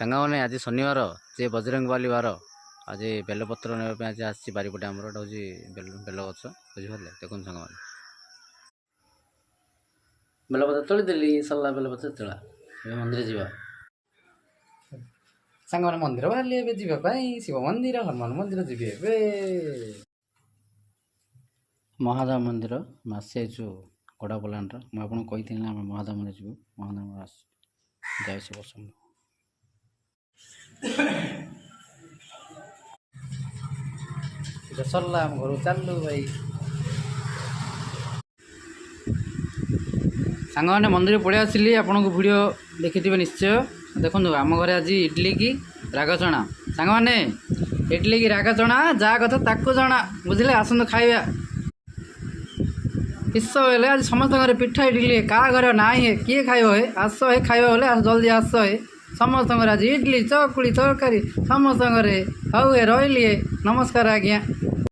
ସାଙ୍ଗମାନେ ଆଜି ଶନିବାର ଯେ ବଜରଙ୍ଗବାଲି ବାର ଆଜି ବେଲପତ୍ର ନେବା ପାଇଁ ଆଜି ଆସିଛି ବାରିପଟେ ଆମର ଏଇଟା ହେଉଛି ବେଲ ଗଛ ବୁଝିପାରିଲେ। ଦେଖନ୍ତୁ ସାଙ୍ଗମାନେ ବେଲପତ୍ର ତୋଳିଦେଲି ସରିଲା ବେଲପତ୍ର ତୋଳା। ଏବେ ମନ୍ଦିର ଯିବା ସାଙ୍ଗମାନେ। ମନ୍ଦିର ବାହାରିଲି ଏବେ ଯିବା ପାଇଁ। ଶିବ ମନ୍ଦିର ହନୁମାନ ମନ୍ଦିର ଯିବି ଏବେ। ମହାଦେବ ମନ୍ଦିର ମାସେ ଆଇଛୁ ଗଡ଼ା ବଲାଣର। ମୁଁ ଆପଣଙ୍କୁ କହିଥିଲି ନା ଆମେ ମହାଦେବ ମନ୍ଦିର ଯିବୁ। ମହାଦେବ ଜୟ ଶିବ ଶମ୍ଭୁ। এটা সরলা ଆମ ଘରକୁ ଚାଲୁ ଭାଇ। ସାଙ୍ଗମାନେ ମନ୍ଦିର ପଳେଇ ଆସିଲି। ଆପଣଙ୍କୁ ଭିଡ଼ିଓ ଦେଖିଥିବେ ନିଶ୍ଚୟ। ଦେଖନ୍ତୁ ଆମ ଘରେ ଆଜି ଇଡଲି କି ରାଗ ଚଣା। ସାଙ୍ଗମାନେ ଇଡଲି କି ରାଗ ଚଣା ଯାହା କଥା ତାକୁ ଜଣା, ବୁଝିଲେ। ଆସନ୍ତୁ ଖାଇବା। କିସ ହେଲେ ଆଜି ସମସ୍ତଙ୍କ ଘରେ ପିଠା ଇଡଲି। କାହା ଘରେ ନାହିଁ ହେ କିଏ ଖାଇବ ହେ? ଆସ ହେ ଖାଇବା ବୋଲେ ଜଲ୍ଦି ଆସ ହେ। ସମସ୍ତଙ୍କର ଆଜି ଇଡଲି ଚକୁଳି ତରକାରୀ ସମସ୍ତଙ୍କ ଘରେ। ହଉ ହେ ରହିଲି ହେ। ନମସ୍କାର ଆଜ୍ଞା।